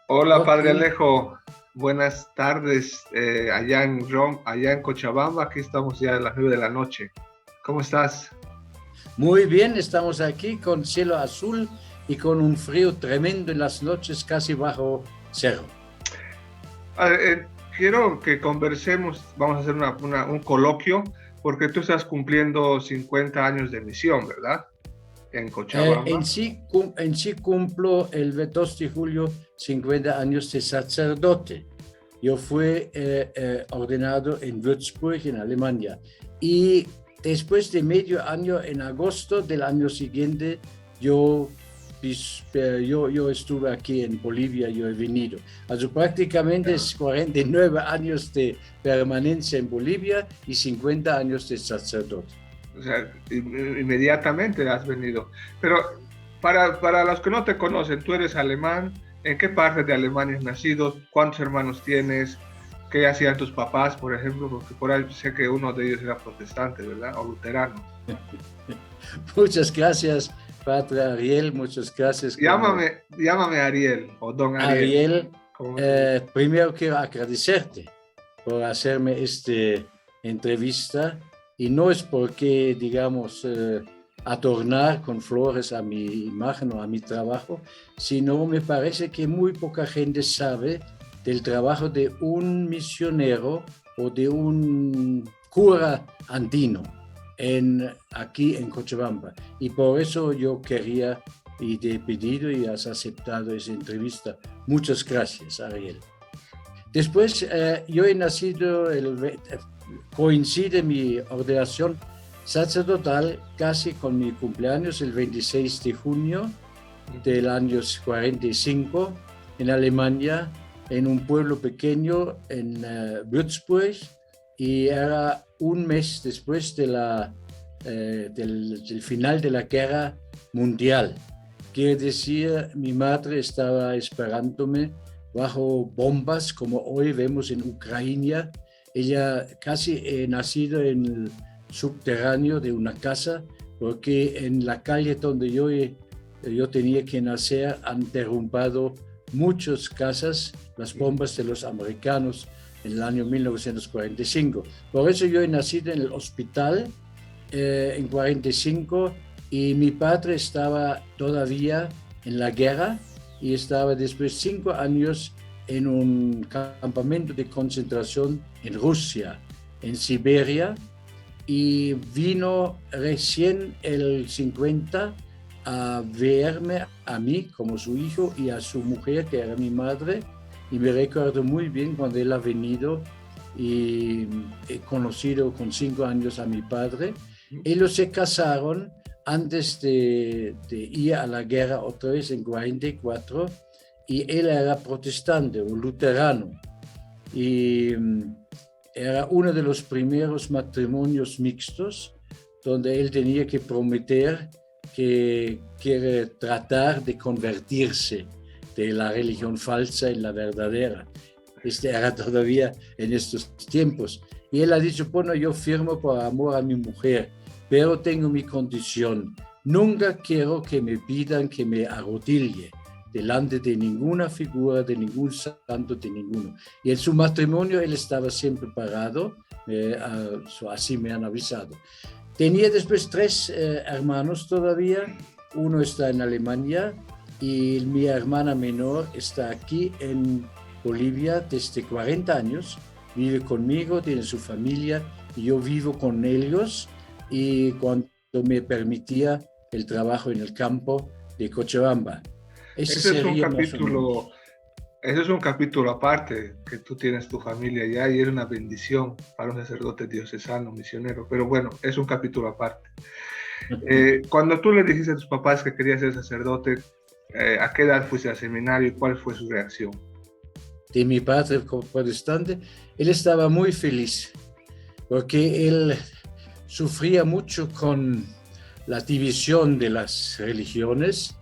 Hola, Ok, Padre Alejo. Buenas tardes allá en Cochabamba. Aquí estamos ya a las 9 de la noche. ¿Cómo estás? muy bien, estamos aquí con cielo azul y con un frío tremendo en las noches, casi bajo cero. Quiero que conversemos, vamos a hacer un coloquio, porque tú estás cumpliendo 50 años de misión, ¿verdad? En Cochabamba. En sí cumplo el 2 de julio 50 años de sacerdote. Yo fui ordenado en Würzburg, en Alemania. Y después de medio año, en agosto del año siguiente, yo, yo estuve aquí en Bolivia, yo he venido. Also prácticamente Ya. es 49 años de permanencia en Bolivia y 50 años de sacerdote. O sea, inmediatamente has venido. Pero para los que no te conocen, tú eres alemán. ¿En qué parte de Alemania has nacido? ¿Cuántos hermanos tienes? ¿Qué hacían tus papás, por ejemplo? Porque por ahí sé que uno de ellos era protestante, ¿verdad? O luterano. Muchas gracias, Padre Ariel, muchas gracias como Llámame Ariel o Don Ariel, Ariel. como me gusta. Primero quiero agradecerte por hacerme esta entrevista y no es porque, digamos, adornar con flores a mi imagen o a mi trabajo, sino me parece que muy poca gente sabe del trabajo de un misionero o de un cura andino aquí en Cochabamba. Y por eso yo quería y te he pedido y has aceptado esa entrevista. Muchas gracias, Ariel. Después, yo he nacido, coincide mi ordenación sacerdotal casi con mi cumpleaños, el 26 de junio del año 45, en Alemania, en un pueblo pequeño en Würzburg, y era un mes después del final de la guerra mundial. Quiere decir, mi madre estaba esperándome bajo bombas, como hoy vemos en Ucrania. Ella casi nacido en el subterráneo de una casa, porque en la calle donde yo tenía que nacer han derrumbado muchas casas, las bombas de los americanos en el año 1945. Por eso yo he nacido en el hospital en 45 y mi padre estaba todavía en la guerra y estaba después 5 años en un campamento de concentración en Rusia, en Siberia, y vino recién el 50 a verme a mí como su hijo y a su mujer, que era mi madre, y me recuerdo muy bien cuando él ha venido y he conocido con 5 años a mi padre. Ellos se casaron antes de ir a la guerra otra vez en 44 y él era protestante o luterano y era uno de los primeros matrimonios mixtos donde él tenía que prometer que quiere tratar de convertirse de la religión falsa en la verdadera. Este era todavía en estos tiempos. Y él ha dicho, bueno, yo firmo por amor a mi mujer, pero tengo mi condición. Nunca quiero que me pidan que me arrodille delante de ninguna figura, de ningún santo, de ninguno. Y en su matrimonio él estaba siempre parado, así me han avisado. Tenía después tres hermanos todavía, uno está en Alemania y mi hermana menor está aquí en Bolivia desde 40 años, vive conmigo, tiene su familia y yo vivo con ellos y cuando me permitía el trabajo en el campo de Cochabamba. Ese Ese es un sería más o menos. capítulo, ese es un capítulo aparte, que tú tienes tu familia allá y es una bendición para un sacerdote diocesano, misionero. Pero bueno, es un capítulo aparte. Cuando tú le dijiste a tus papás que querías ser sacerdote, ¿a qué edad fuiste al seminario y cuál fue su reacción? De mi padre protestante, él estaba muy feliz porque él sufría mucho con la división de las religiones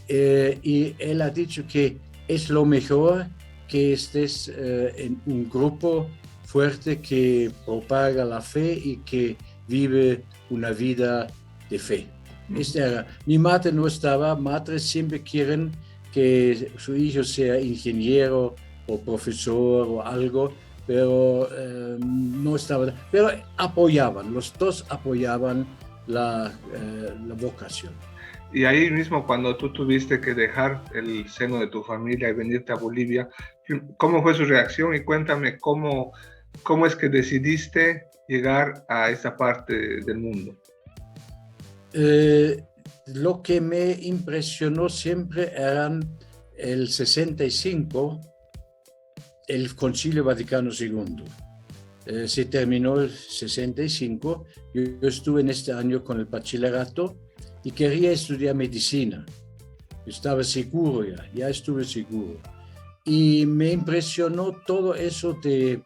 y él ha dicho que es lo mejor que estés en un grupo fuerte que propaga la fe y que vive una vida de fe. Mi madre no estaba, madres siempre quieren que su hijo sea ingeniero o profesor o algo, pero no estaba, pero apoyaban, los dos apoyaban la vocación. Y ahí mismo, cuando tú tuviste que dejar el seno de tu familia y venirte a Bolivia, ¿cómo fue su reacción? Y cuéntame cómo es que decidiste llegar a esa parte del mundo. Lo que me impresionó siempre eran el 65, el Concilio Vaticano II. Se terminó el 65, yo estuve en este año con el bachillerato y quería estudiar medicina. Estaba seguro ya estuve seguro. Y me impresionó todo eso de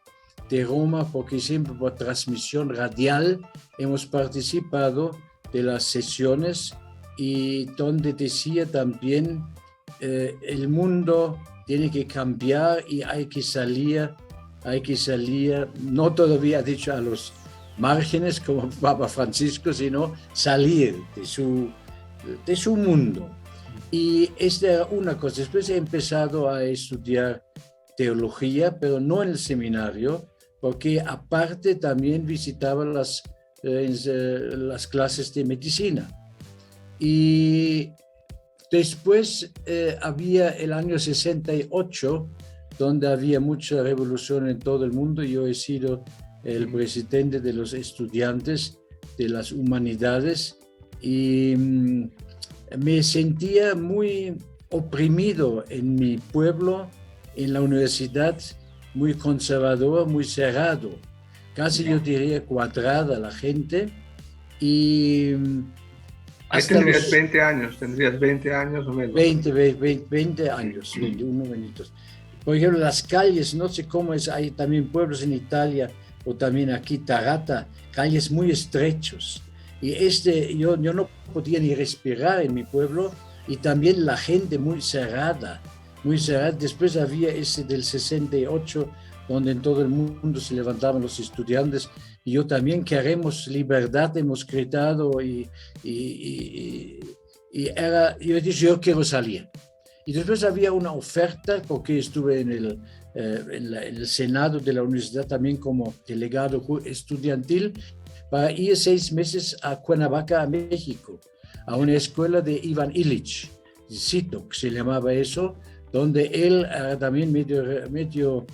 Roma, porque siempre por transmisión radial hemos participado de las sesiones y donde decía también el mundo tiene que cambiar y hay que salir, no todavía dicho a los márgenes como Papa Francisco, sino salir de su mundo. Y esta era una cosa. Después he empezado a estudiar teología, pero no en el seminario, porque aparte también visitaba las clases de medicina. Y después había el año 68, donde había mucha revolución en todo el mundo. Yo he sido el presidente de los estudiantes de las humanidades y me sentía muy oprimido en mi pueblo, en la universidad, muy conservador, muy cerrado, casi yo diría cuadrada la gente. Y ahí tendrías 20 años o menos. 20 años, 21 años. Por ejemplo, las calles, no sé cómo es, hay también pueblos en Italia o también aquí, Tarata, calles muy estrechos. Y yo no podía ni respirar en mi pueblo, y también la gente muy cerrada, muy cerrada. Después había ese del 68, donde en todo el mundo se levantaban los estudiantes, y yo también queremos libertad, hemos gritado, y yo he dicho, yo quiero salir. Y después había una oferta, porque estuve en el Senado de la universidad también como delegado estudiantil, para ir 6 meses a Cuernavaca, a México, a una escuela de Iván Illich, CITOC se llamaba eso, donde él también medio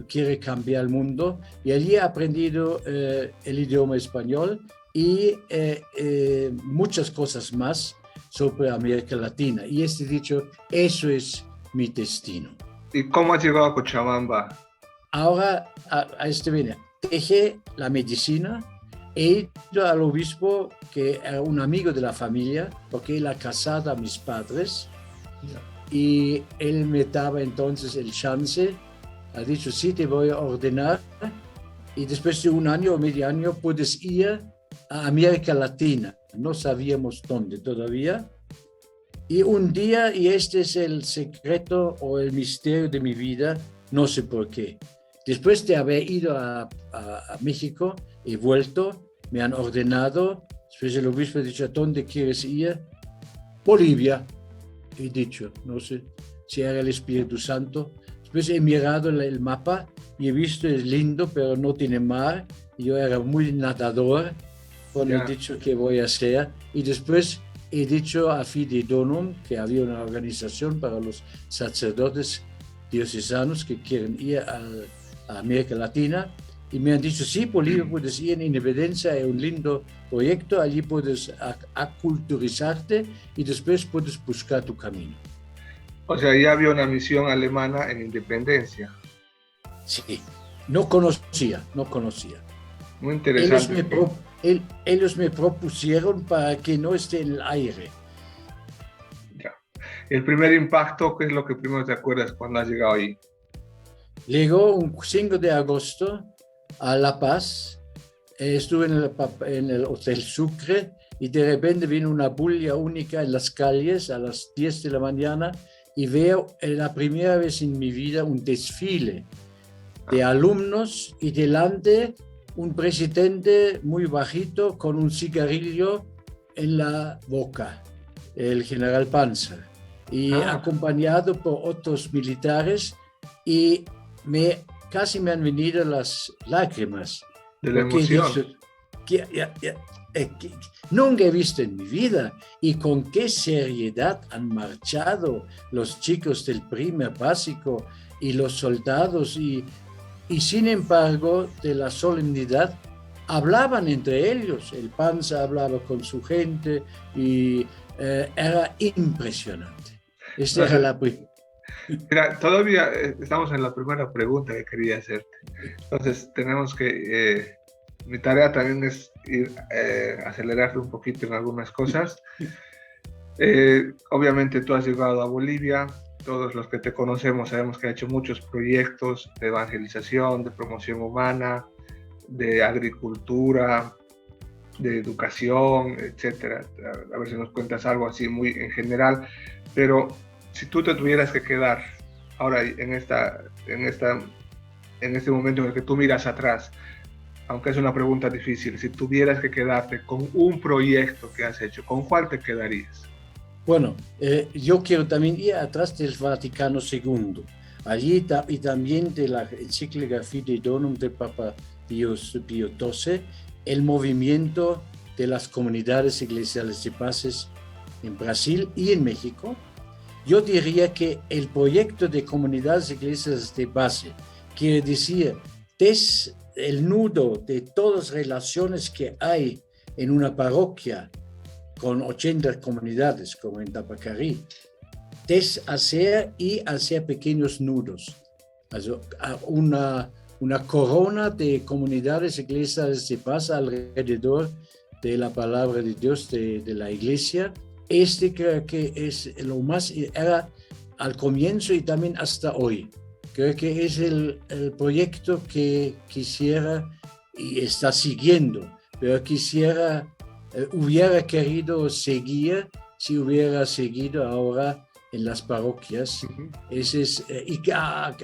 quiere cambiar el mundo, y allí he aprendido el idioma español y muchas cosas más sobre América Latina. Y dicho, eso es mi destino. ¿Y cómo has llegado a Cochabamba? Ahora, viene, dejé la medicina, he ido al obispo, que era un amigo de la familia, porque él ha casado a mis padres, y él me daba entonces el chance, ha dicho, sí, te voy a ordenar, y después de un año o medio año puedes ir a América Latina. No sabíamos dónde todavía. Y un día, y este es el secreto o el misterio de mi vida, no sé por qué. Después de haber ido a México, he vuelto, me han ordenado. Después el obispo ha dicho, ¿a dónde quieres ir? Bolivia, he dicho, no sé si era el Espíritu Santo. Después he mirado el mapa y he visto, es lindo, pero no tiene mar. Y yo era muy nadador, cuando he dicho que voy a hacer. Y después he dicho a Fide Donum, que había una organización para los sacerdotes diocesanos que quieren ir a América Latina, y me han dicho, sí, Bolivia puedes ir en Independencia, es un lindo proyecto, allí puedes aculturizarte y después puedes buscar tu camino. O sea, ya había una misión alemana en Independencia. Sí, no conocía. Muy interesante. Ellos me propusieron para que no esté en el aire. Ya. El primer impacto, ¿qué es lo que primero te acuerdas cuando has llegado ahí? Llegó un 5 de agosto a La Paz, estuve en el Hotel Sucre, y de repente vino una bulla única en las calles a las 10 de la mañana, y veo la primera vez en mi vida un desfile de alumnos, y delante un presidente muy bajito con un cigarrillo en la boca, el general Panzer. y acompañado por otros militares, y casi me han venido las lágrimas. De la emoción. He dicho, que nunca he visto en mi vida, y con qué seriedad han marchado los chicos del primer básico y los soldados, y sin embargo de la solemnidad hablaban entre ellos. El Panza hablaba con su gente y era impresionante. Esta era la Mira, todavía estamos en la primera pregunta que quería hacerte. Entonces tenemos que, mi tarea también es ir acelerarte un poquito en algunas cosas. Obviamente tú has llegado a Bolivia, todos los que te conocemos sabemos que has hecho muchos proyectos de evangelización, de promoción humana, de agricultura, de educación, etcétera. A ver si nos cuentas algo así muy en general, pero si tú te tuvieras que quedar ahora en este momento en el que tú miras atrás, aunque es una pregunta difícil, si tuvieras que quedarte con un proyecto que has hecho, ¿con cuál te quedarías? Bueno, yo quiero también ir atrás del Vaticano II, allí y también de la encíclica Fidei Donum del Papa Pío XII, el movimiento de las comunidades eclesiales de bases en Brasil y en México. Yo diría que el proyecto de comunidades eclesiales de base quiere decir el nudo de todas las relaciones que hay en una parroquia con 80 comunidades, como en Tapacarí, deshacer y hacer pequeños nudos. Una corona de comunidades eclesiales de paz alrededor de la palabra de Dios de la iglesia. Creo que es lo más, era al comienzo y también hasta hoy. Creo que es el proyecto que quisiera y está siguiendo, pero hubiera querido seguir si hubiera seguido ahora en las parroquias. Y a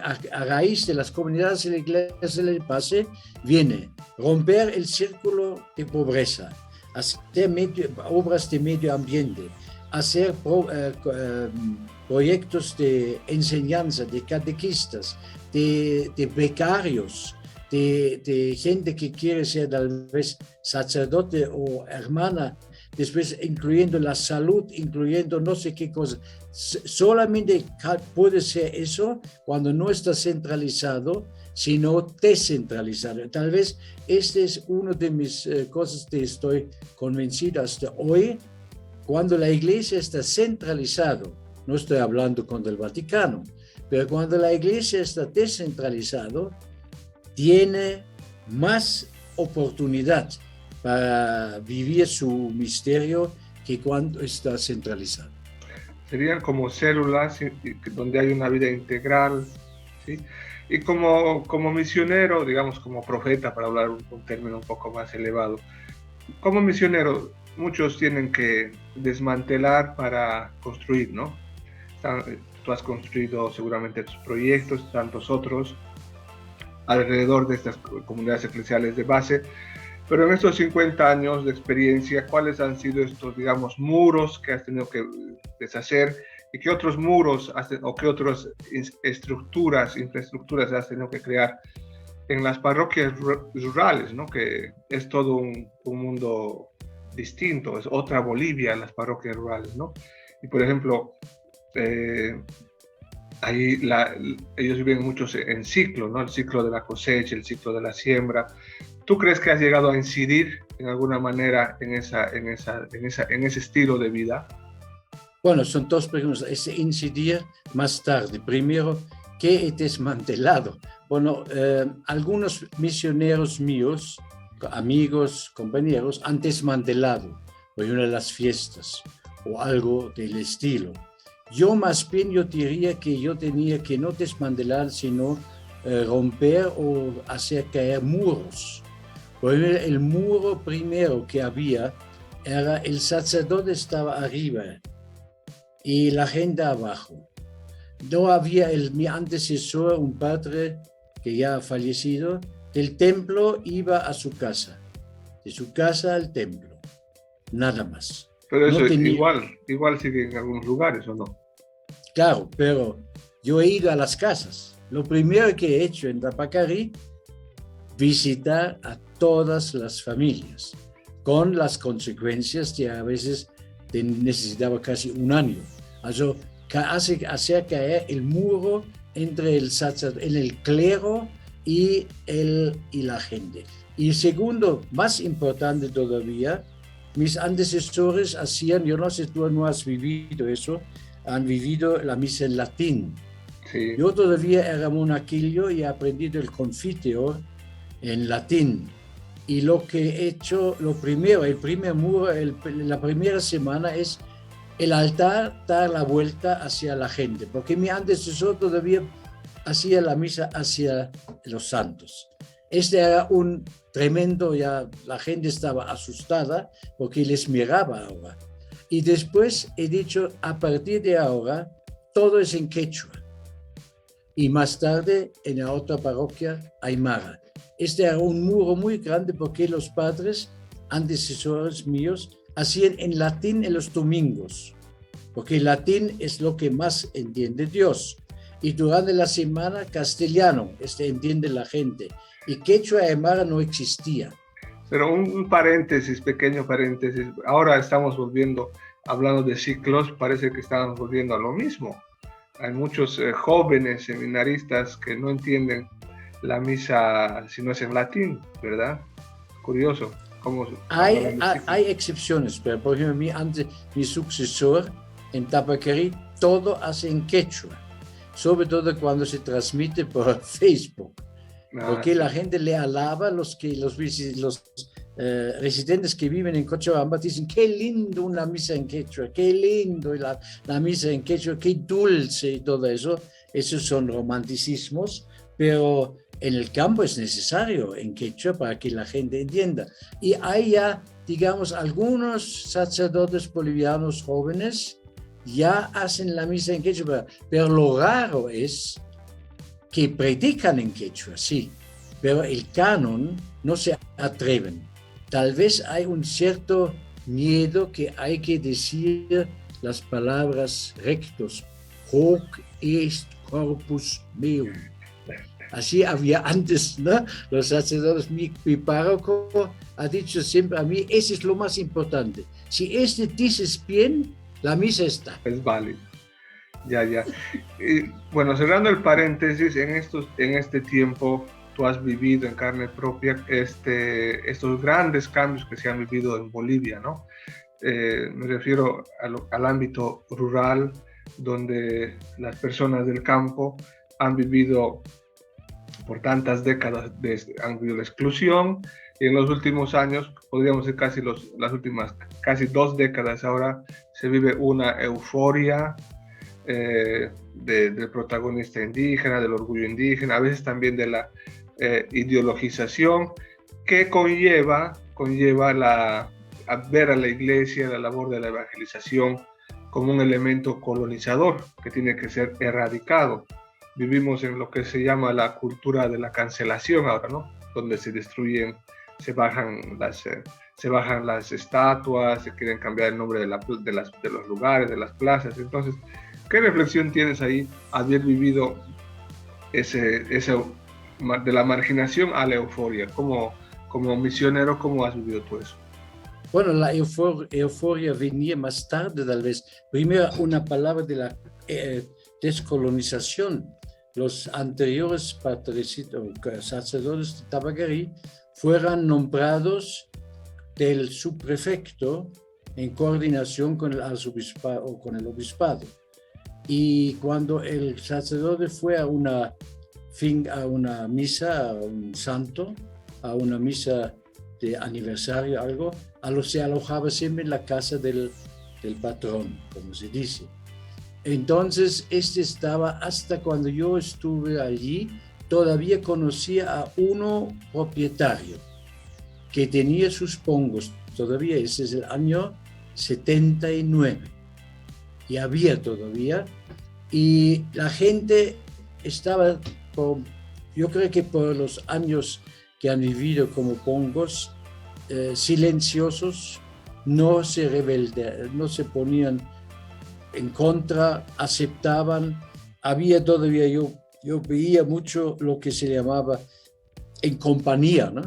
raíz de las comunidades de la iglesia de base viene romper el círculo de pobreza, hacer obras de medio ambiente, hacer proyectos de enseñanza, de catequistas, de becarios, de gente que quiere ser tal vez sacerdote o hermana, después incluyendo la salud, incluyendo no sé qué cosa. Solamente puede ser eso cuando no está centralizado, sino descentralizado. Tal vez este es una de mis cosas que estoy convencido hasta hoy. Cuando la iglesia está centralizada, no estoy hablando con el Vaticano, pero cuando la iglesia está descentralizada, tiene más oportunidad para vivir su misterio que cuando está centralizado. Serían como células donde hay una vida integral, ¿sí? Y como misionero, digamos como profeta, para hablar un término un poco más elevado, como misionero muchos tienen que desmantelar para construir, ¿no? Tú has construido seguramente tus proyectos, tantos otros, alrededor de estas comunidades eclesiales de base, pero en estos 50 años de experiencia, ¿cuáles han sido estos, digamos, muros que has tenido que deshacer y qué otros muros o qué otras infraestructuras has tenido que crear en las parroquias rurales, ¿no? Que es todo un mundo distinto, es otra Bolivia las parroquias rurales, ¿no? Y por ejemplo, ahí ellos viven muchos en ciclo, ¿no? El ciclo de la cosecha, el ciclo de la siembra. ¿Tú crees que has llegado a incidir en alguna manera en ese estilo de vida? Bueno, son dos preguntas. Es incidir más tarde. Primero, ¿qué he desmantelado? Bueno, algunos misioneros míos, amigos, compañeros, han desmantelado, por ejemplo, las fiestas o algo del estilo. Yo más bien diría que yo tenía que no desmantelar, sino romper o hacer caer muros. Por ejemplo, el muro primero que había era el sacerdote estaba arriba y la gente abajo. No había mi antecesor, un padre que ya ha fallecido, del templo iba a su casa, de su casa al templo, nada más. Pero eso no igual sigue en algunos lugares, ¿o no? Claro, pero yo he ido a las casas. Lo primero que he hecho en Tapacarí, visitar a todas las familias, con las consecuencias que a veces necesitaba casi un año. Also, hacer caer el muro entre el clero y la gente. Y segundo, más importante todavía, mis antecesores hacían, yo no sé, tú no has vivido eso, han vivido la misa en latín. Sí. Yo todavía era monaguillo y he aprendido el Confiteor en latín. Y lo que he hecho, el primer muro, la primera semana es el altar dar la vuelta hacia la gente, porque mi antecesor todavía hacía la misa hacia los santos. Este era un tremendo, ya la gente estaba asustada porque les miraba ahora. Y después he dicho, a partir de ahora, todo es en quechua. Y más tarde, en la otra parroquia, aymara. Este era un muro muy grande porque los padres, antecesores míos, hacían en latín en los domingos, porque el latín es lo que más entiende Dios. Y durante la semana, castellano, entiende la gente. Y quechua aymara no existía. Pero un paréntesis, pequeño paréntesis. Ahora estamos volviendo, hablando de ciclos, parece que estamos volviendo a lo mismo. Hay muchos jóvenes seminaristas que no entienden la misa si no es en latín, ¿verdad? Curioso. Hay excepciones, pero por ejemplo, mi sucesor en Tapacarí, todo hace en quechua, sobre todo cuando se transmite por Facebook, porque la gente le alaba, los residentes que viven en Cochabamba dicen, qué lindo una misa en quechua, qué lindo la misa en quechua, qué dulce y todo eso. Esos son romanticismos, pero en el campo es necesario en quechua para que la gente entienda. Y hay ya, digamos, algunos sacerdotes bolivianos jóvenes ya hacen la misa en quechua, pero lo raro es que predican en quechua, sí, pero el canon no se atreven. Tal vez hay un cierto miedo que hay que decir las palabras rectos. Hoc est corpus meum. Así había antes, ¿no? Los sacerdotes, mi párroco ha dicho siempre a mí, eso es lo más importante. Si dices bien, la misa está. Es válido. Ya. Y, bueno, cerrando el paréntesis, en este tiempo tú has vivido en carne propia estos grandes cambios que se han vivido en Bolivia, ¿no? Me refiero al ámbito rural, donde las personas del campo han vivido por tantas décadas, han vivido la exclusión, y en los últimos años, podríamos decir las últimas casi 2 décadas ahora, se vive una euforia del protagonista indígena, del orgullo indígena, a veces también de la ideologización que conlleva a ver a la iglesia, la labor de la evangelización, como un elemento colonizador que tiene que ser erradicado. Vivimos en lo que se llama la cultura de la cancelación ahora, ¿no? Donde se destruyen, se bajan las estatuas, se quieren cambiar el nombre de los lugares, de las plazas. Entonces, ¿qué reflexión tienes ahí, haber vivido de la marginación a la euforia? Como misionero, ¿cómo has vivido tú eso? Bueno, la euforia venía más tarde, tal vez. Primero, una palabra de la descolonización. Los anteriores sacerdotes de Tapacarí fueron nombrados del subprefecto en coordinación con el arzobispado o con el obispado. Y cuando el sacerdote fue a una misa, a un santo, a una misa de aniversario, algo, se alojaba siempre en la casa del patrón, como se dice. Entonces, estaba, hasta cuando yo estuve allí, todavía conocía a uno propietario que tenía sus pongos, todavía, ese es el año 79, y había todavía, y la gente estaba, yo creo que por los años que han vivido como pongos, silenciosos, no se ponían en contra, aceptaban. Había todavía, yo veía mucho lo que se llamaba en compañía, ¿no?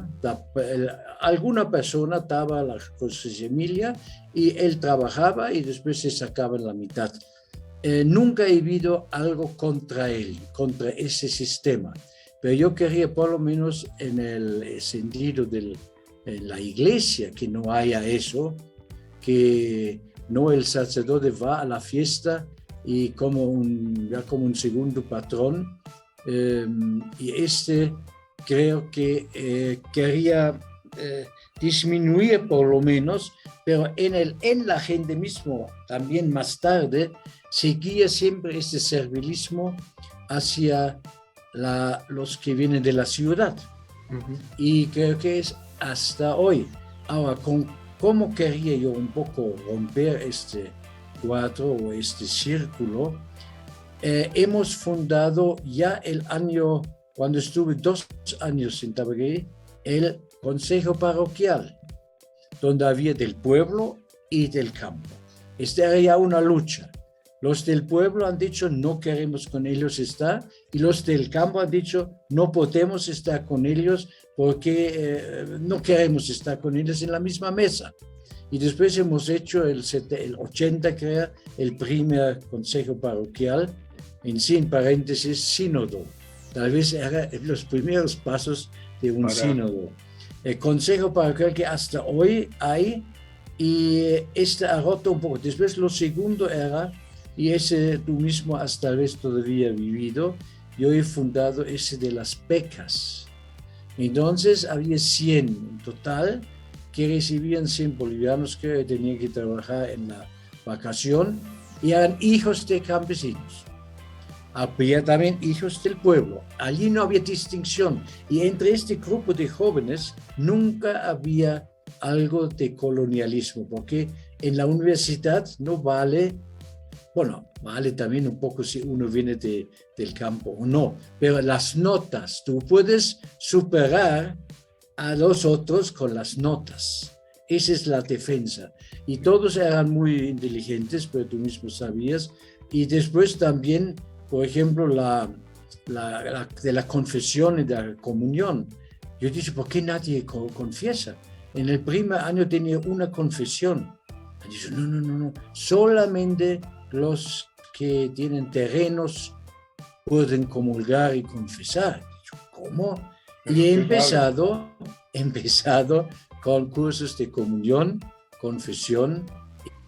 Alguna persona estaba con su familia y él trabajaba y después se sacaba la mitad. Nunca he visto algo contra él, contra ese sistema, pero yo quería por lo menos en el sentido de la iglesia que no haya eso, que no el sacerdote va a la fiesta y como un segundo patrón, y creo que quería disminuir por lo menos, pero en la gente mismo, también más tarde, seguía siempre este servilismo hacia los que vienen de la ciudad. Uh-huh. Y creo que es hasta hoy. Ahora, ¿cómo quería yo un poco romper este cuadro o este círculo? Hemos fundado ya el año, cuando estuve 2 años en Tabagué, el Consejo Parroquial, donde había del pueblo y del campo. Esta era ya una lucha. Los del pueblo han dicho no queremos con ellos estar, y los del campo han dicho no podemos estar con ellos porque no queremos estar con ellos en la misma mesa. Y después hemos hecho el 80, creo, el primer consejo parroquial, en paréntesis, sínodo. Tal vez eran los primeros pasos de un sínodo. El consejo parroquial que hasta hoy hay, y ha roto un poco. Después lo segundo era, y ese tú mismo has tal vez todavía vivido, yo he fundado ese de las becas. Entonces había 100 en total que recibían 100 bolivianos que tenían que trabajar en la vacación y eran hijos de campesinos. Había también hijos del pueblo. Allí no había distinción. Y entre este grupo de jóvenes nunca había algo de colonialismo, porque en la universidad no vale, bueno, vale también un poco si uno viene del campo o no, pero las notas, tú puedes superar a los otros con las notas. Esa es la defensa. Y todos eran muy inteligentes, pero tú mismo sabías. Y después también, por ejemplo, de la confesión y de la comunión. Yo dije, ¿por qué nadie confiesa? En el primer año tenía una confesión. Y dije, no, solamente los que tienen terrenos pueden comulgar y confesar. Y yo, ¿cómo? Y he empezado con cursos de comunión, confesión,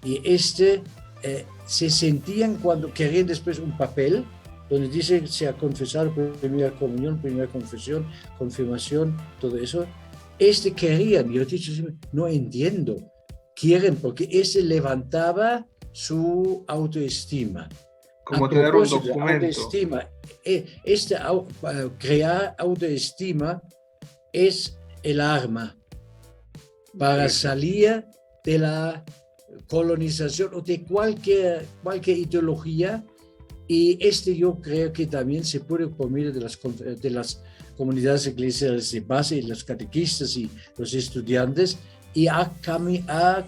y se sentían cuando querían después un papel donde dice se ha confesado primera comunión, primera confesión, confirmación, todo eso. Querían, yo he dicho, no entiendo, quieren porque levantaba su autoestima. Como tener un documento. Autoestima, crear autoestima es el arma para salir de la colonización o de cualquier ideología, y yo creo que también se puede por medio de las comunidades eclesiales de base y los catequistas y los estudiantes, y ha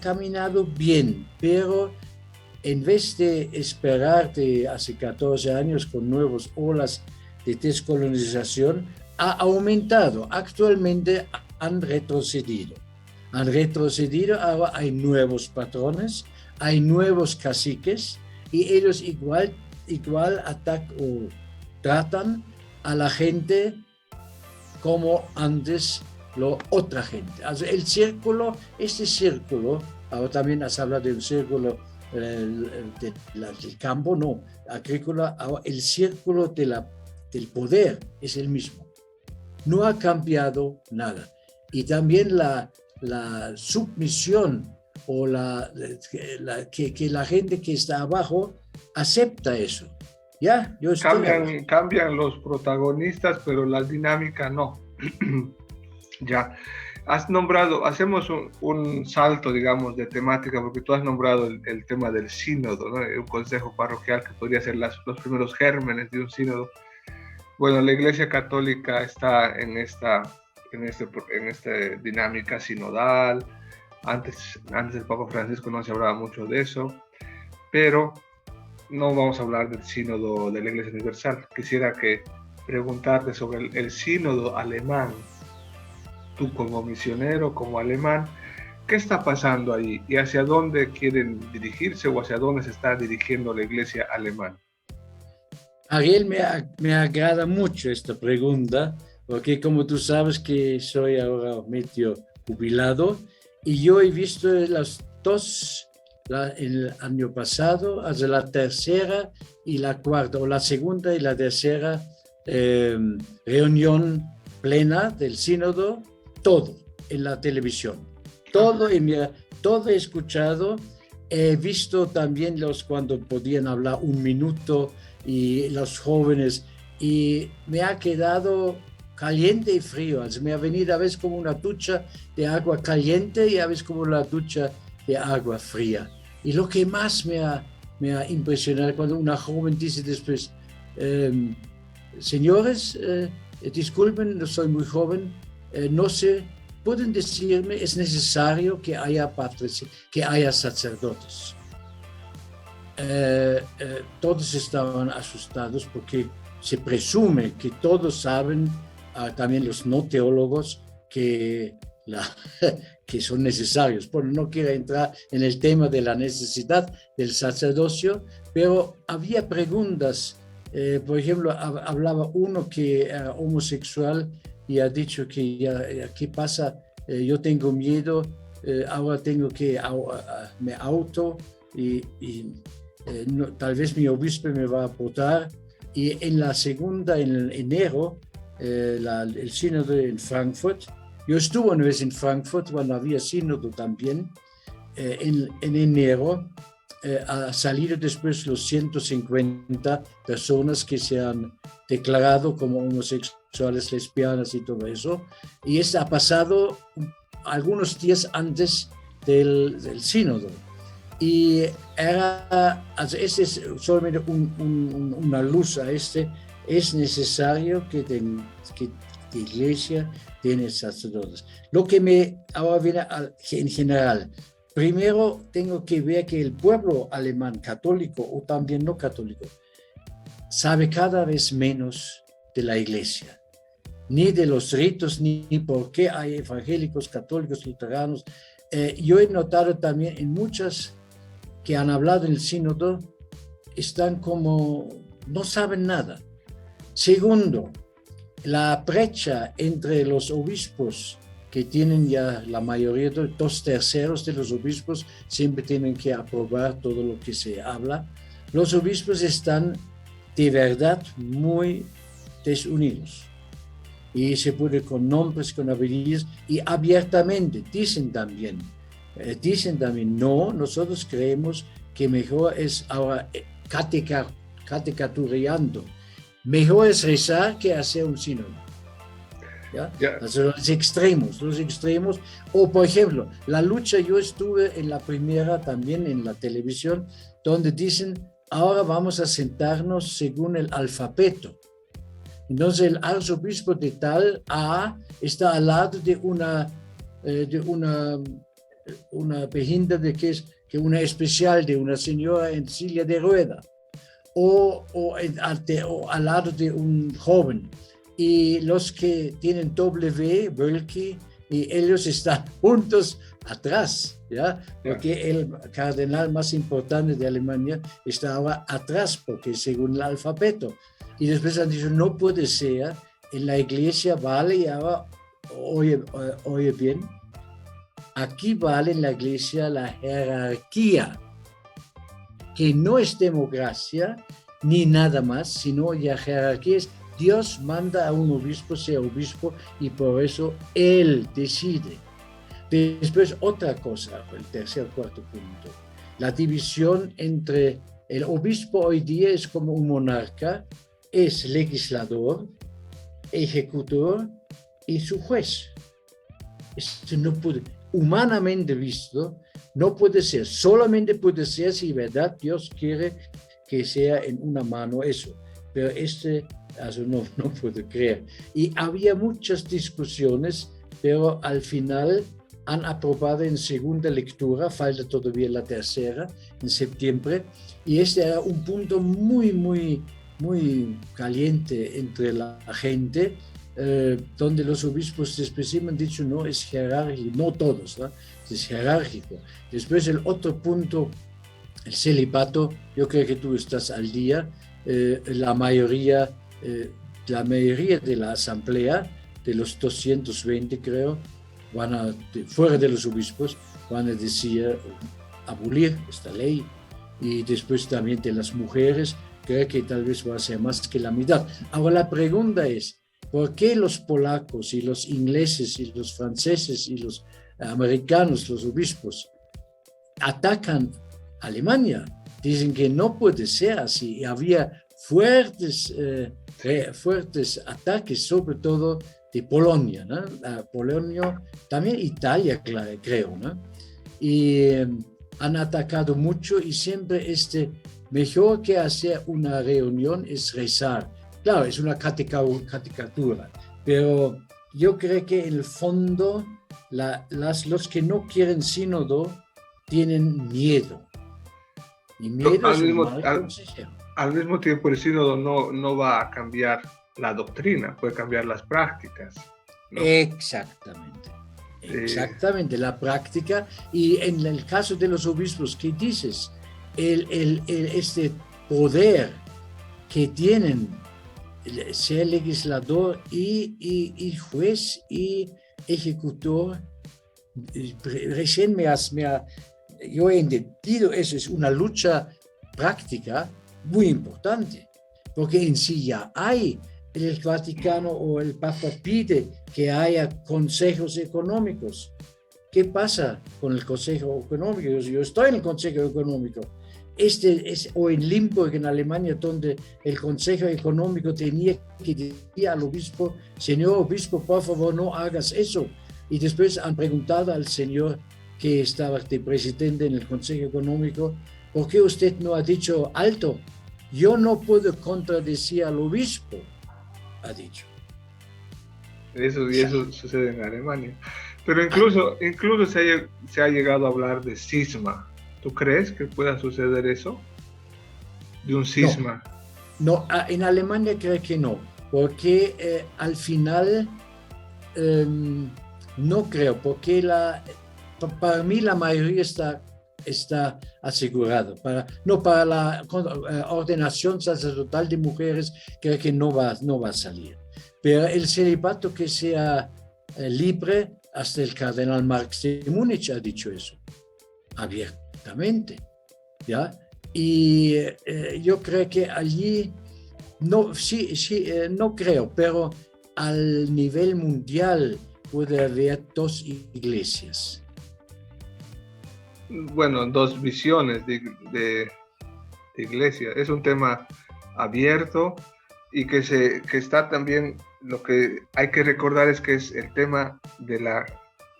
caminado bien, pero en vez de esperar de hace 14 años con nuevas olas de descolonización, ha aumentado. Actualmente han retrocedido. Ahora hay nuevos patrones, hay nuevos caciques, y ellos igual atacan o tratan a la gente como antes otra gente. Also este círculo, ahora también has hablado de un círculo del campo, no, agrícola, ahora el círculo del poder es el mismo. No ha cambiado nada. Y también la submisión o que la gente que está abajo acepta eso. ¿Ya? Cambian los protagonistas, pero la dinámica no. Ya. Has nombrado, hacemos un salto, digamos, de temática, porque tú has nombrado el tema del sínodo, ¿no? Un consejo parroquial que podría ser los primeros gérmenes de un sínodo. Bueno, la Iglesia Católica está en esta dinámica sinodal. Antes del Papa Francisco no se hablaba mucho de eso, pero no vamos a hablar del sínodo de la Iglesia Universal. Quisiera preguntarte sobre el sínodo alemán. Tú como misionero, como alemán, ¿qué está pasando allí y hacia dónde quieren dirigirse o hacia dónde se está dirigiendo la Iglesia alemana? Ariel, me agrada mucho esta pregunta, porque como tú sabes que soy ahora medio jubilado y yo he visto las dos, el año pasado, hasta la tercera y la cuarta, o la segunda y la tercera reunión plena del sínodo, todo en la televisión, todo, todo he escuchado, he visto también cuando podían hablar un minuto y los jóvenes, y me ha quedado caliente y frío, me ha venido a veces como una ducha de agua caliente y a veces como una ducha de agua fría. Y lo que más me ha impresionado cuando una joven dice después, señores, disculpen, no soy muy joven, no sé, pueden decirme, es necesario que haya sacerdotes. Todos estaban asustados porque se presume que todos saben, también los no teólogos, que son necesarios. Bueno, no quiero entrar en el tema de la necesidad del sacerdocio, pero había preguntas. Por ejemplo, hablaba uno que era homosexual y ha dicho que ¿qué pasa? Yo tengo miedo, ahora tengo que me auto y no, tal vez mi obispo me va a votar. Y en la segunda, en enero, el sínodo en Frankfurt, yo estuve una vez en Frankfurt cuando había sínodo también, en enero, ha salido después los 150 personas que se han declarado como homosexuales, lesbianas y todo eso, y eso ha pasado algunos días antes del sínodo. Y este es solamente una luz a es necesario que la iglesia tiene sacerdotes. Lo que ahora viene en general, primero tengo que ver que el pueblo alemán católico o también no católico sabe cada vez menos de la iglesia, ni de los ritos, ni por qué hay evangélicos, católicos, luteranos. Yo he notado también en muchas que han hablado en el sínodo, están como, no saben nada. Segundo, la brecha entre los obispos, que tienen ya la mayoría, 2/3 de los obispos siempre tienen que aprobar todo lo que se habla. Los obispos están de verdad muy desunidos. Y se puede con nombres, con apellidos, y abiertamente dicen también, no, nosotros creemos que mejor es ahora catecatureando. Mejor es rezar que hacer un sínodo. ¿Ya? Yeah. Los extremos. O, por ejemplo, la lucha, yo estuve en la primera también en la televisión, donde dicen, ahora vamos a sentarnos según el alfabeto. Entonces, el arzobispo de tal A está al lado de una behinderte que una especial de una señora en silla de rueda o al lado de un joven, y los que tienen Wölki y ellos están juntos atrás, ¿ya? Porque el cardenal más importante de Alemania estaba atrás porque según el alfabeto, y después han dicho no puede ser, en la iglesia vale, y ahora oye bien, aquí vale en la iglesia la jerarquía, que no es democracia ni nada más, sino la jerarquía es Dios manda a un obispo, sea obispo, y por eso él decide. Después otra cosa, el tercer, cuarto punto, la división entre el obispo hoy día es como un monarca, es legislador, ejecutor y su juez. Esto no puede, humanamente visto, no puede ser, solamente puede ser si verdad Dios quiere que sea en una mano eso, pero no puedo creer. Y había muchas discusiones, pero al final han aprobado en segunda lectura, falta todavía la tercera en septiembre, y este era un punto muy caliente entre la gente, donde los obispos después me han dicho, no, es jerárquico, no todos, ¿no? Es jerárquico. Después el otro punto, el celibato, yo creo que tú estás al día, la mayoría de la asamblea, de los 220 creo, fuera de los obispos, van a decir abolir esta ley, y después también de las mujeres, creo que tal vez va a ser más que la mitad. Ahora la pregunta es, ¿por qué los polacos y los ingleses y los franceses y los americanos, los obispos, atacan a Alemania? Dicen que no puede ser así, y había fuertes ataques, sobre todo de Polonia, ¿no? Polonia, también Italia, creo, ¿no? Y han atacado mucho, y siempre mejor que hacer una reunión es rezar. Claro, es una caricatura, pero yo creo que en el fondo los que no quieren sínodo tienen miedo. Y miedo es un mal consejero. Al mismo tiempo, el sínodo no va a cambiar la doctrina, puede cambiar las prácticas, ¿no? Exactamente, la práctica. Y en el caso de los obispos, ¿qué dices? Este poder que tienen ser legislador y juez y ejecutor, recién yo he entendido eso, es una lucha práctica muy importante, porque en sí ya hay, el Vaticano o el Papa pide que haya consejos económicos. ¿Qué pasa con el Consejo Económico? Yo estoy en el Consejo Económico. O en Limburg, en Alemania, donde el Consejo Económico tenía que decir al obispo, señor obispo, por favor, no hagas eso. Y después han preguntado al señor que estaba de presidente en el Consejo Económico, ¿por qué usted no ha dicho alto? Yo no puedo contradecir al obispo, ha dicho. Eso sucede en Alemania. Pero incluso se ha llegado a hablar de cisma. ¿Tú crees que pueda suceder eso? De un cisma. No, en Alemania creo que no, porque al final no creo, porque para mí la mayoría está asegurado. Para la ordenación sacerdotal de mujeres creo que no va a salir. Pero el celibato que sea libre, hasta el cardenal Marx de Múnich ha dicho eso, abiertamente, ¿ya? Y yo creo que allí, no creo, pero al nivel mundial puede haber dos iglesias. Bueno, dos visiones de iglesia. Es un tema abierto y que está también, lo que hay que recordar es que es el tema de la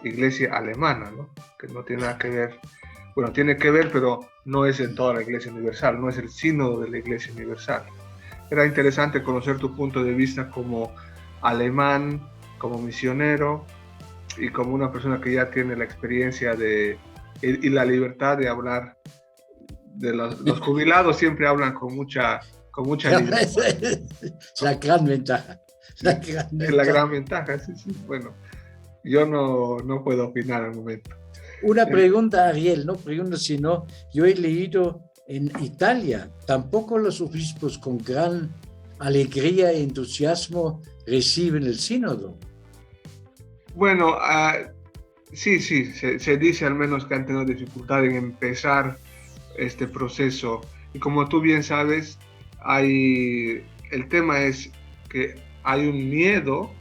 iglesia alemana, ¿no? Que no tiene nada que ver, bueno, tiene que ver, pero no es en toda la iglesia universal, no es el sínodo de la iglesia universal. Era interesante conocer tu punto de vista como alemán, como misionero y como una persona que ya tiene la experiencia y la libertad de hablar. Los jubilados siempre hablan con mucha libertad. La gran ventaja. Es la gran ventaja, sí. Bueno, yo no puedo opinar al momento. Una pregunta, Ariel, no pregunta, sino yo he leído en Italia, tampoco los obispos con gran alegría e entusiasmo reciben el sínodo. Bueno, sí, se dice al menos que han tenido dificultad en empezar este proceso. Y como tú bien sabes, el tema es que hay un miedo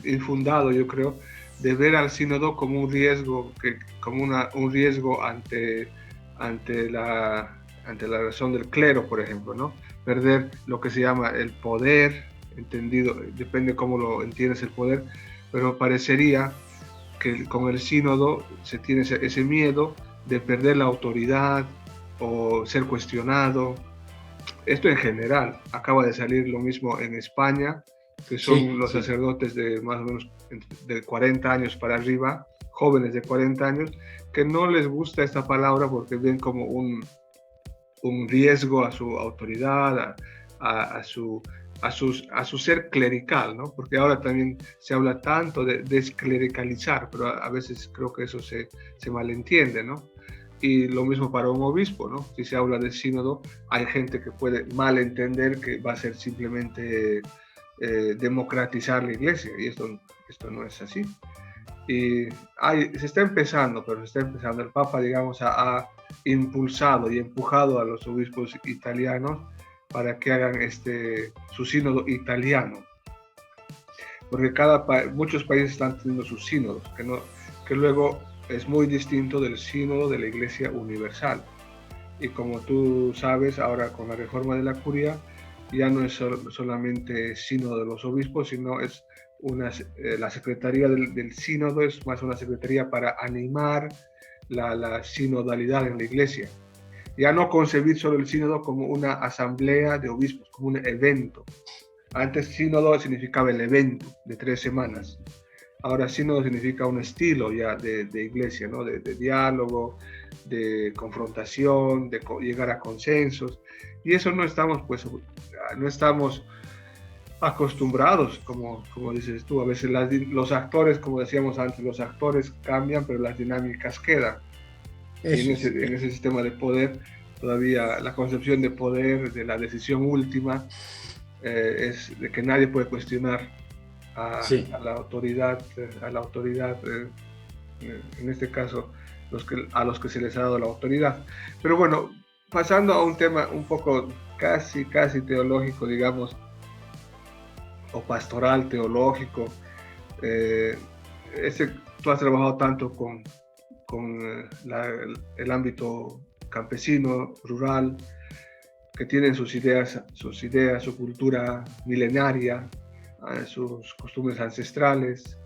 infundado, yo creo, de ver al sínodo como un riesgo, un riesgo ante la razón del clero, por ejemplo, ¿no? Perder lo que se llama el poder, entendido, depende cómo lo entiendes el poder, pero parecería que con el sínodo se tiene ese miedo de perder la autoridad o ser cuestionado. Esto en general, acaba de salir lo mismo en España, que son los sacerdotes de más o menos de 40 años para arriba, jóvenes de 40 años que no les gusta esta palabra porque ven como un riesgo a su autoridad, a su ser clerical, ¿no? Porque ahora también se habla tanto de desclericalizar, pero a veces creo que eso se malentiende, ¿no? Y lo mismo para un obispo, ¿no? Si se habla de sínodo, hay gente que puede malentender que va a ser simplemente democratizar la iglesia, y esto no es así. Y se está empezando, pero se está empezando. El Papa, digamos, ha impulsado y empujado a los obispos italianos para que hagan su sínodo italiano. Porque muchos países están teniendo sus sínodos, que luego es muy distinto del sínodo de la Iglesia Universal. Y como tú sabes, ahora con la reforma de la curia, ya no es solamente sínodo de los obispos, sino es la secretaría del sínodo es más una secretaría para animar la sinodalidad en la iglesia. Ya no concebir solo el sínodo como una asamblea de obispos, como un evento. Antes sínodo significaba el evento de 3 semanas. Ahora sínodo significa un estilo ya de iglesia, ¿no? De diálogo, de confrontación, de llegar a consensos. Y eso no estamos acostumbrados, como dices tú. A veces los actores, como decíamos antes, los actores cambian, pero las dinámicas quedan. Y en ese sistema de poder, todavía la concepción de poder, de la decisión última, es de que nadie puede cuestionar a la autoridad, en este caso, a los que se les ha dado la autoridad. Pero bueno, pasando a un tema un poco casi teológico, digamos, o pastoral teológico. Tú has trabajado tanto con el ámbito campesino, rural, que tienen sus ideas, su cultura milenaria, sus costumbres ancestrales.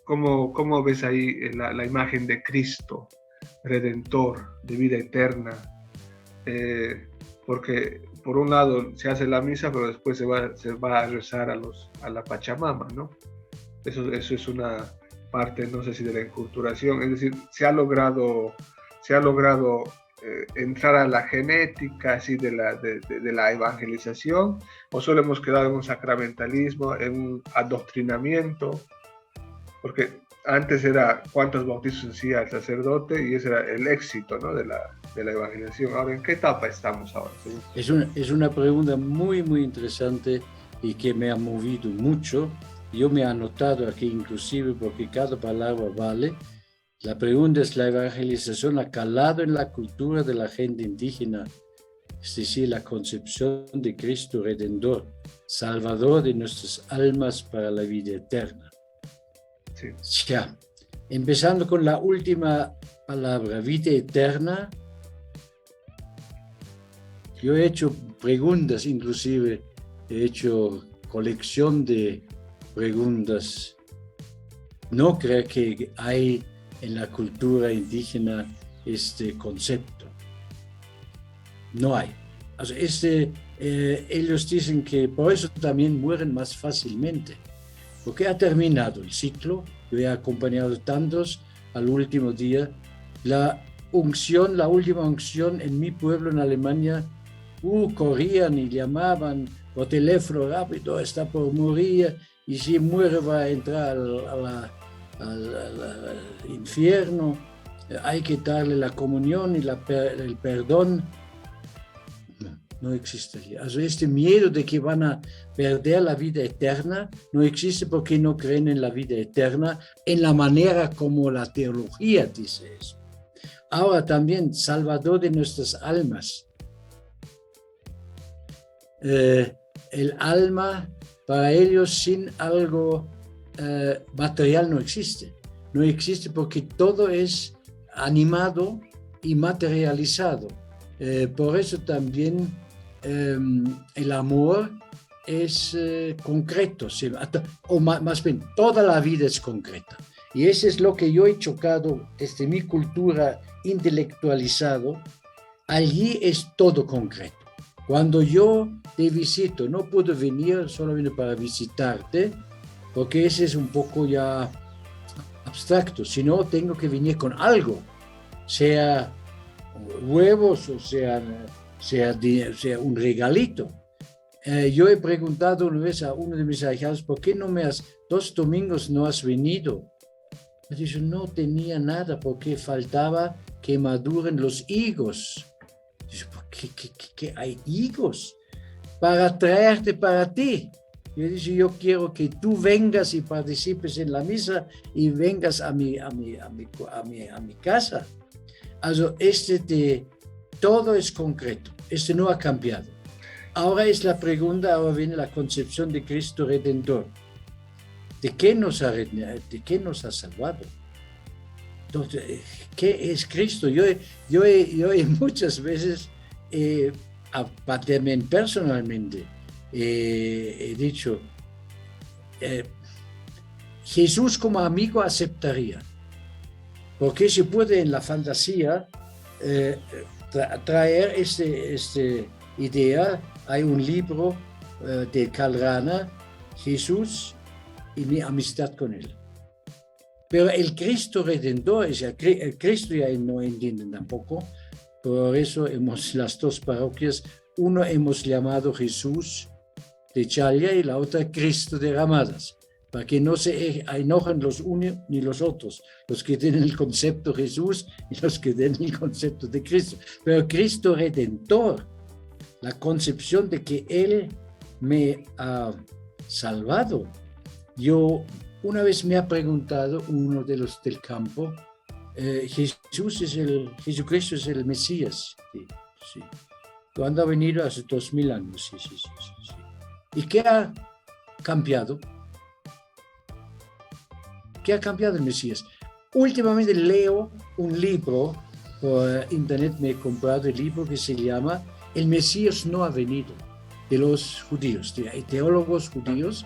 ¿Cómo ves ahí la imagen de Cristo, Redentor, de vida eterna? Porque por un lado se hace la misa, pero después se va a rezar a la Pachamama, ¿no? Eso es una parte, no sé si de la enculturación, es decir, se ha logrado entrar a la genética así de la evangelización, o solo hemos quedado en un sacramentalismo, en un adoctrinamiento, porque antes era cuántos bautizos hacía el sacerdote y ese era el éxito, ¿no? de la evangelización. Ahora, ¿en qué etapa estamos ahora? Es una pregunta muy, muy interesante y que me ha movido mucho. Yo me he anotado aquí inclusive porque cada palabra vale. La pregunta es: ¿la evangelización ha calado en la cultura de la gente indígena? Es decir, la concepción de Cristo Redentor, Salvador de nuestras almas para la vida eterna. Sí. Ya, empezando con la última palabra, vida eterna. Yo he hecho preguntas, inclusive he hecho colección de preguntas. No creo que hay en la cultura indígena este concepto. No hay. O sea, ellos dicen que por eso también mueren más fácilmente, porque ha terminado el ciclo. Yo he acompañado tantos al último día. La última unción en mi pueblo en Alemania, corrían y llamaban por teléfono: rápido, está por morir, y si muere va a entrar al infierno, hay que darle la comunión y el perdón. No existe. Also este miedo de que van a perder la vida eterna no existe, porque no creen en la vida eterna en la manera como la teología dice eso. Ahora también, Salvador de nuestras almas. El alma para ellos sin algo material no existe. No existe porque todo es animado y materializado. Por eso también el amor es concreto, o más bien toda la vida es concreta. Y eso es lo que yo he chocado desde mi cultura intelectualizado. Allí es todo concreto. Cuando yo te visito, no puedo venir solamente para visitarte, porque ese es un poco ya abstracto, sino tengo que venir con algo, sea huevos o sea un regalito. Yo he preguntado una vez a uno de mis ahijados, ¿por qué 2 domingos no has venido? Me dijo, no tenía nada porque faltaba que maduren los higos. Dice, ¿por qué hay higos? Para traerte para ti. Yo dije, yo quiero que tú vengas y participes en la misa y vengas a mi casa. Also, todo es concreto, no ha cambiado. Ahora es la pregunta, ahora viene la concepción de Cristo Redentor. ¿De qué nos ha salvado? Entonces, ¿qué es Cristo? Yo he muchas veces, también personalmente, he dicho, Jesús como amigo aceptaría, porque se puede en la fantasía traer esta idea. Hay un libro de Karl Rahner, Jesús y mi amistad con él. Pero el Cristo Redentor, el Cristo ya no entienden tampoco, por eso las 2 parroquias, uno hemos llamado Jesús de Challa y la otra Cristo de Ramadas, para que no se enojen los unos ni los otros, los que tienen el concepto Jesús y los que tienen el concepto de Cristo. Pero Cristo Redentor, la concepción de que Él me ha salvado. Una vez me ha preguntado uno de los del campo, Jesucristo es el Mesías. Sí. Cuando ha venido hace 2000 años. Sí. ¿Y qué ha cambiado? ¿Qué ha cambiado el Mesías? Últimamente leo un libro, por internet me he comprado el libro que se llama El Mesías no ha venido, de los judíos. Hay teólogos judíos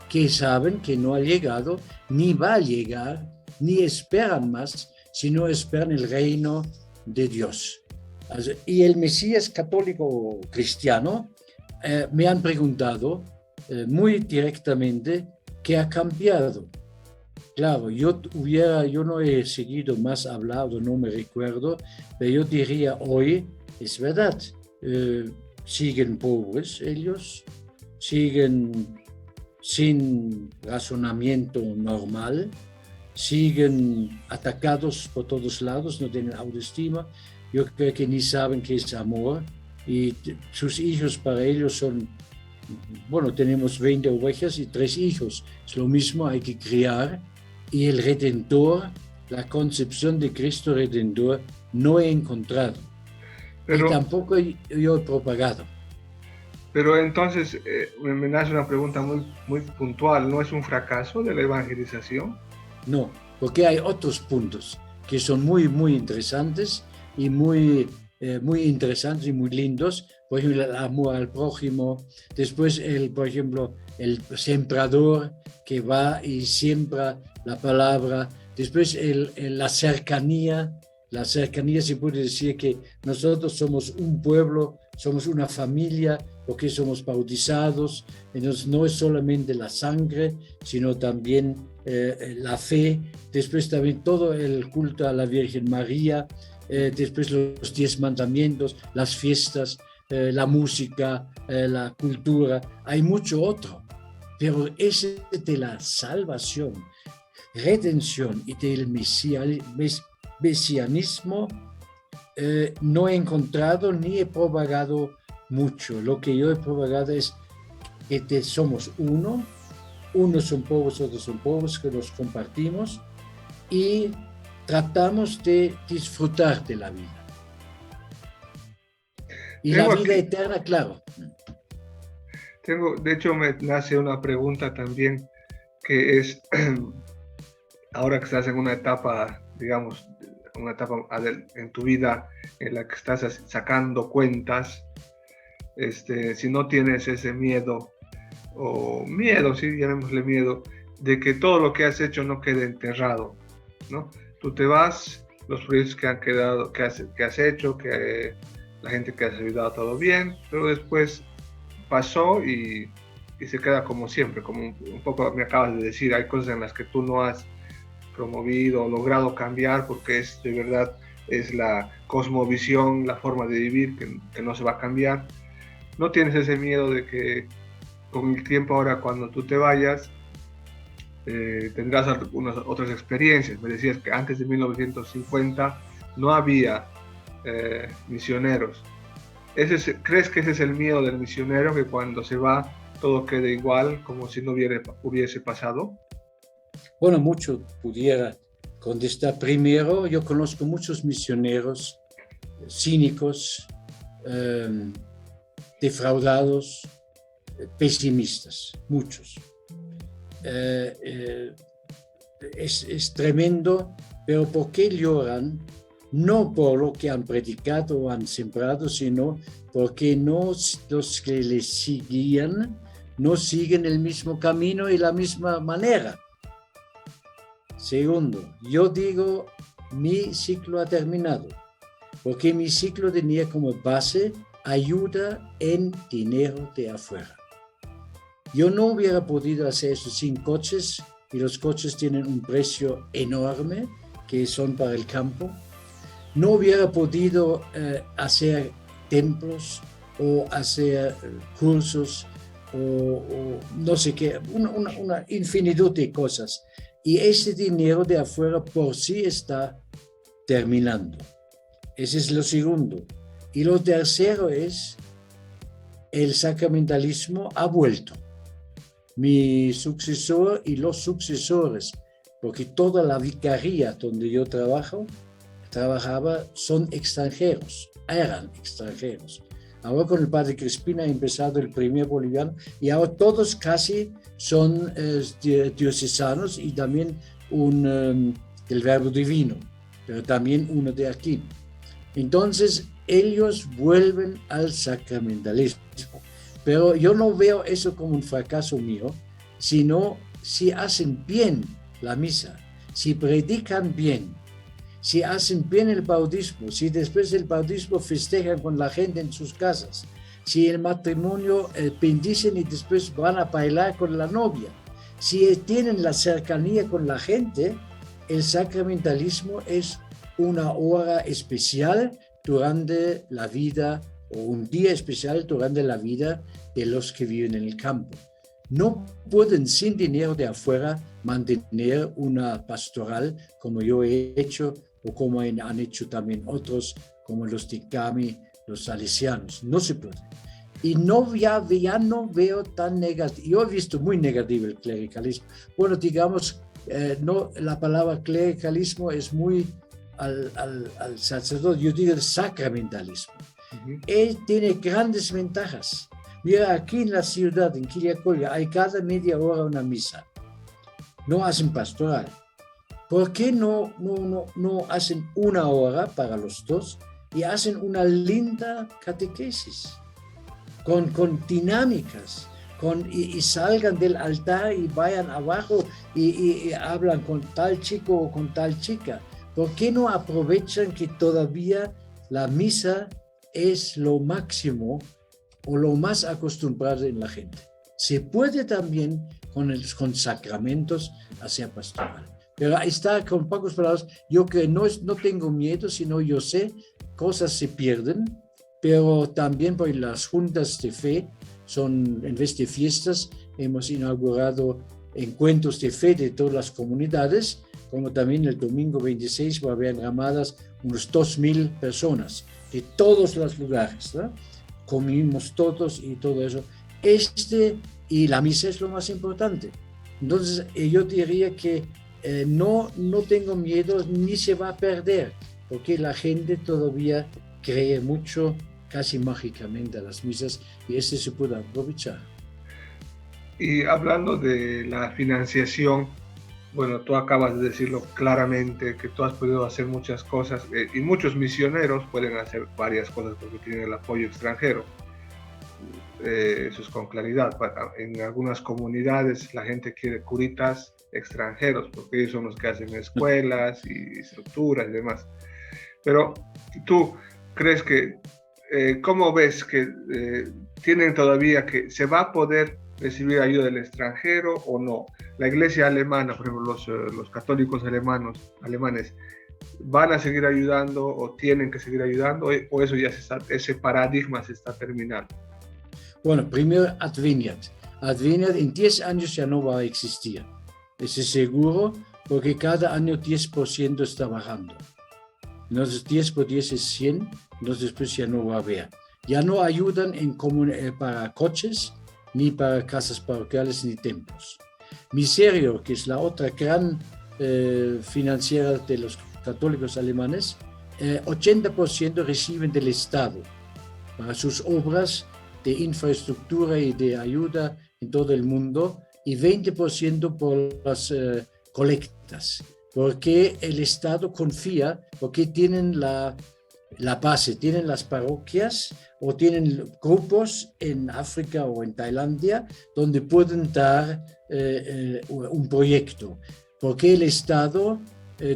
que saben que no ha llegado, ni va a llegar, ni esperan más, sino esperan el reino de Dios. Y el Mesías católico o cristiano me han preguntado muy directamente qué ha cambiado. Claro, yo no he seguido más hablado, no me recuerdo, pero yo diría hoy, es verdad, siguen pobres ellos, siguen sin razonamiento normal, siguen atacados por todos lados, no tienen autoestima, yo creo que ni saben qué es amor, y sus hijos para ellos son, tenemos 20 ovejas y 3 hijos, es lo mismo, hay que criar, y el Redentor, la concepción de Cristo Redentor, no he encontrado, y tampoco yo he propagado. Pero entonces me nace una pregunta muy puntual, ¿no es un fracaso de la evangelización? No, porque hay otros puntos que son muy, muy interesantes y muy interesantes y muy lindos. Por ejemplo, el amor al prójimo. Después, por ejemplo, el sembrador que va y siembra la palabra. Después, la cercanía. La cercanía, se puede decir que nosotros somos un pueblo, somos una familia, porque somos bautizados. Entonces, no es solamente la sangre, sino también la fe. Después también todo el culto a la Virgen María. Después los 10 mandamientos, las fiestas, la música, la cultura. Hay mucho otro. Pero ese de la salvación, redención y del mesianismo no he encontrado ni he propagado mucho. Lo que yo he propagado es que somos unos son pobres, otros son pobres, que los compartimos y tratamos de disfrutar de la vida. Y la vida eterna, claro. De hecho, me nace una pregunta también, que es, ahora que estás en una etapa, digamos, en tu vida en la que estás sacando cuentas, si no tienes ese miedo, sí, llamémosle miedo, de que todo lo que has hecho no quede enterrado, ¿no? Tú te vas, los proyectos que has hecho, que la gente que has ayudado, todo bien, pero después pasó y se queda como siempre, como un poco me acabas de decir, hay cosas en las que tú no has promovido, logrado cambiar, porque es de verdad es la cosmovisión, la forma de vivir que no se va a cambiar. No tienes ese miedo de que con el tiempo ahora cuando tú te vayas tendrás algunas otras experiencias. Me decías que antes de 1950 no había misioneros. ¿Crees que ese es el miedo del misionero, que cuando se va todo quede igual, como si no hubiese pasado? Bueno, mucho pudiera contestar. Primero, yo conozco muchos misioneros cínicos, defraudados, pesimistas, muchos. Es tremendo, pero ¿por qué lloran? No por lo que han predicado o han sembrado, sino porque los que les seguían no siguen el mismo camino y la misma manera. Segundo, yo digo, mi ciclo ha terminado, porque mi ciclo tenía como base ayuda en dinero de afuera. Yo no hubiera podido hacer eso sin coches, y los coches tienen un precio enorme, que son para el campo. No hubiera podido hacer templos o hacer cursos o no sé qué, una infinitud de cosas. Y ese dinero de afuera por sí está terminando. Ese es lo segundo. Y lo tercero es, el sacramentalismo ha vuelto. Mi sucesor y los sucesores, porque toda la vicaría donde yo trabajaba son extranjeros, eran extranjeros. Ahora con el padre Crispín ha empezado el primer boliviano y ahora todos casi son diocesanos y también del Verbo Divino, pero también uno de aquí. Entonces ellos vuelven al sacramentalismo, pero yo no veo eso como un fracaso mío, sino si hacen bien la misa, si predican bien, si hacen bien el bautismo, si después del bautismo festejan con la gente en sus casas, si el matrimonio bendicen y después van a bailar con la novia, si tienen la cercanía con la gente, el sacramentalismo es una hora especial durante la vida o un día especial durante la vida de los que viven en el campo. No pueden sin dinero de afuera mantener una pastoral como yo he hecho o como han hecho también otros como los Ticami, los salesianos. No se puede. Y ya no veo tan negativo. Yo he visto muy negativo el clericalismo. Bueno, digamos, no, la palabra clericalismo es muy al sacerdote. Yo digo sacramentalismo. Él tiene grandes ventajas. Mira, aquí en la ciudad, en Quillacollo, hay cada media hora una misa. No hacen pastoral. ¿Por qué no hacen una hora para los dos y hacen una linda catequesis con dinámicas y salgan del altar y vayan abajo y hablan con tal chico o con tal chica? ¿Por qué no aprovechan que todavía la misa es lo máximo o lo más acostumbrado en la gente? Se puede también con sacramentos hacer pastoral. Pero ahí está, con pocas palabras, yo que no tengo miedo, sino yo sé, cosas se pierden, pero también por las juntas de fe son, en vez de fiestas, hemos inaugurado encuentros de fe de todas las comunidades, como también el domingo 26 va a haber enramadas unos 2,000 personas de todos los lugares, ¿no? Comimos todos y todo eso. Y la misa es lo más importante. Entonces, yo diría que no tengo miedo ni se va a perder, porque la gente todavía cree mucho, casi mágicamente, a las misas y se puede aprovechar. Y hablando de la financiación, bueno, tú acabas de decirlo claramente, que tú has podido hacer muchas cosas y muchos misioneros pueden hacer varias cosas porque tienen el apoyo extranjero. Eso es con claridad. En algunas comunidades la gente quiere curitas extranjeros porque ellos son los que hacen escuelas y estructuras y demás. Pero tú crees que, ¿cómo ves que tienen todavía que se va a poder recibir ayuda del extranjero o no? La iglesia alemana, por ejemplo, los católicos alemanes, ¿van a seguir ayudando o tienen que seguir ayudando o eso ya ese paradigma se está terminando? Bueno, primero Adveniat. Adveniat en 10 años ya no va a existir. Eso es seguro, porque cada año 10% está bajando. Entonces 10 por 10 es 100, entonces después ya no va a haber. Ya no ayudan para coches, ni para casas parroquiales, ni templos. Miserio, que es la otra gran financiera de los católicos alemanes, 80% reciben del Estado para sus obras de infraestructura y de ayuda en todo el mundo, y 20% por las colectas, porque el Estado confía, porque tienen la base, tienen las parroquias o tienen grupos en África o en Tailandia donde pueden dar un proyecto, porque el Estado,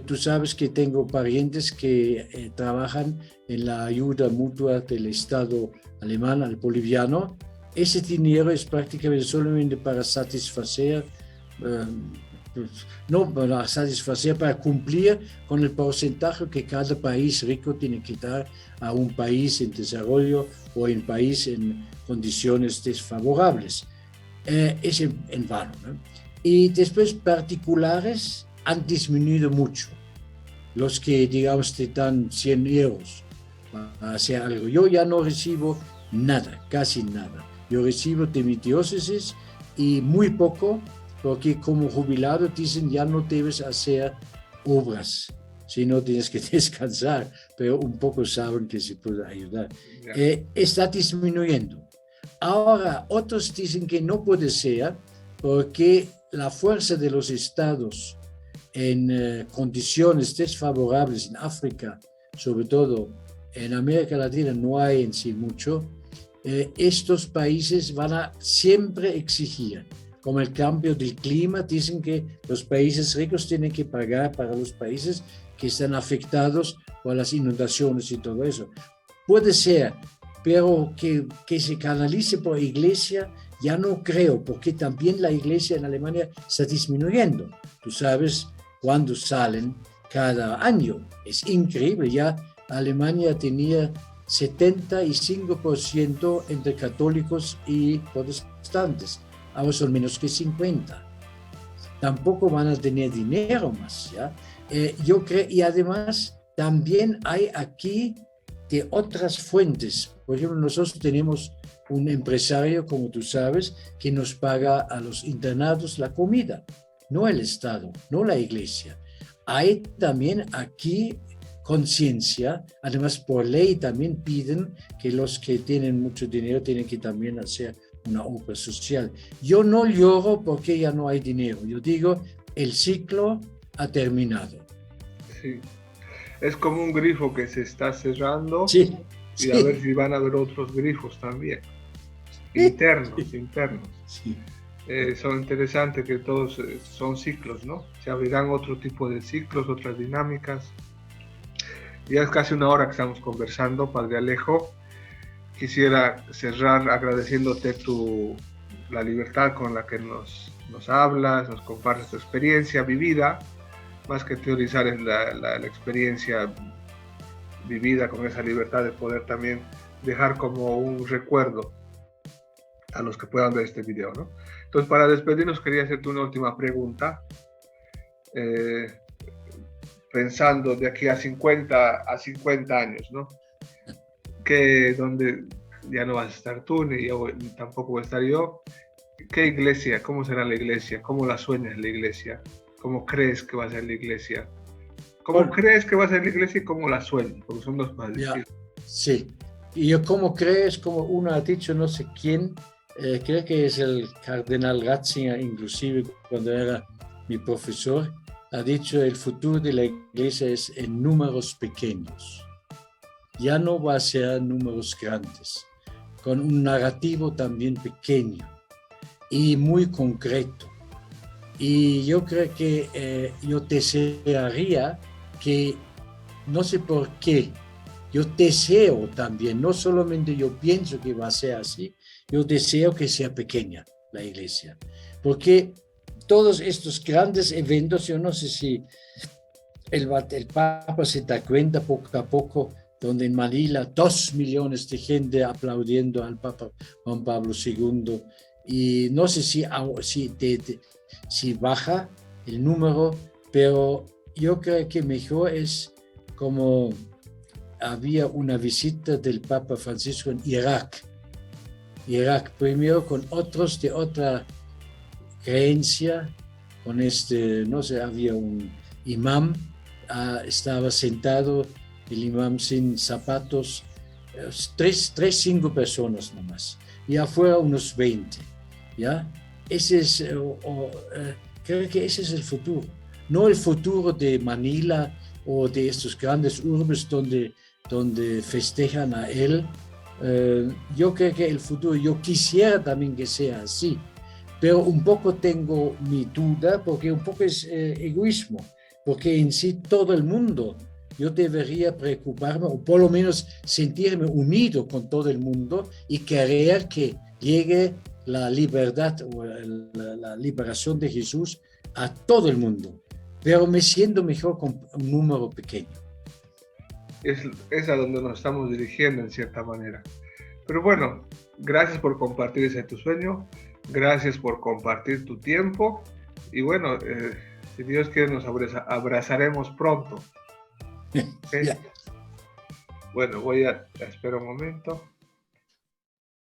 tú sabes que tengo parientes que trabajan en la ayuda mutua del Estado alemán al boliviano. Ese dinero es prácticamente solamente para satisfacer, para cumplir con el porcentaje que cada país rico tiene que dar a un país en desarrollo o en país en condiciones desfavorables. Es en vano, ¿no? Y después particulares han disminuido mucho. Los que, digamos, te dan 100 euros para hacer algo. Yo ya no recibo nada, casi nada. Yo recibo de mi diócesis y muy poco, porque como jubilado dicen ya no debes hacer obras, sino tienes que descansar, pero un poco saben que se puede ayudar. Está disminuyendo. Ahora otros dicen que no puede ser porque la fuerza de los estados en condiciones desfavorables en África, sobre todo en América Latina no hay en sí mucho. Estos países van a siempre exigir, como el cambio del clima, dicen que los países ricos tienen que pagar para los países que están afectados por las inundaciones y todo eso. Puede ser, pero que se canalice por iglesia, ya no creo, porque también la iglesia en Alemania está disminuyendo. Tú sabes cuándo salen cada año. Es increíble, ya Alemania tenía 75% entre católicos y protestantes. Ahora son menos que 50. Tampoco van a tener dinero más, ¿ya? Yo creo, y además también hay aquí de otras fuentes. Por ejemplo, nosotros tenemos un empresario, como tú sabes, que nos paga a los internados la comida, no el Estado, no la iglesia. Hay también aquí conciencia, además por ley también piden que los que tienen mucho dinero tienen que también hacer una obra social. Yo no lloro porque ya no hay dinero, yo digo, el ciclo ha terminado. Sí, es como un grifo que se está cerrando, sí, y sí. A ver si van a haber otros grifos también, internos. Sí. Son interesantes que todos son ciclos, ¿no? Se abrirán otro tipo de ciclos, otras dinámicas. Ya es casi una hora que estamos conversando, Padre Alejo. Quisiera cerrar agradeciéndote la libertad con la que nos hablas, nos compartes tu experiencia vivida, más que teorizar es la experiencia vivida con esa libertad de poder también dejar como un recuerdo a los que puedan ver este video, ¿no? Entonces, para despedirnos, quería hacerte una última pregunta. Pensando de aquí a 50 años, ¿no? Que donde ya no vas a estar tú, ni tampoco voy a estar yo. ¿Qué iglesia? ¿Cómo será la iglesia? ¿Cómo la sueñas la iglesia? ¿Cómo crees que va a ser la iglesia? ¿Cómo crees que va a ser la iglesia y cómo la sueñas? Porque son dos más difíciles. Sí, y yo cómo crees, como uno ha dicho, no sé quién, creo que es el cardenal Ratzinger, inclusive cuando era mi profesor, ha dicho el futuro de la iglesia es en números pequeños. Ya no va a ser números grandes, con un narrativo también pequeño y muy concreto. Y yo creo que yo desearía que, no sé por qué, yo deseo también, no solamente yo pienso que va a ser así, yo deseo que sea pequeña, la iglesia. Porque todos estos grandes eventos, yo no sé si el Papa se da cuenta poco a poco, donde en Manila 2 millones de gente aplaudiendo al Papa Juan Pablo II, y no sé si baja el número, pero yo creo que mejor es como había una visita del Papa Francisco en Irak primero con otros de otra creencia, con no sé, había un imán, estaba sentado el imán sin zapatos, 5 personas nomás, y afuera unos 20, ¿ya? Ese es, creo que ese es el futuro, no el futuro de Manila o de estos grandes urbes donde festejan a él. Yo creo que el futuro, yo quisiera también que sea así, pero un poco tengo mi duda, porque un poco es egoísmo, porque en sí todo el mundo, yo debería preocuparme, o por lo menos sentirme unido con todo el mundo y querer que llegue la libertad o la liberación de Jesús a todo el mundo, pero me siento mejor con un número pequeño. Es a donde nos estamos dirigiendo en cierta manera. Pero bueno, gracias por compartir ese tu sueño, gracias por compartir tu tiempo y bueno, si Dios quiere nos abrazaremos pronto. ¿Okay? Yeah. Bueno, espera un momento.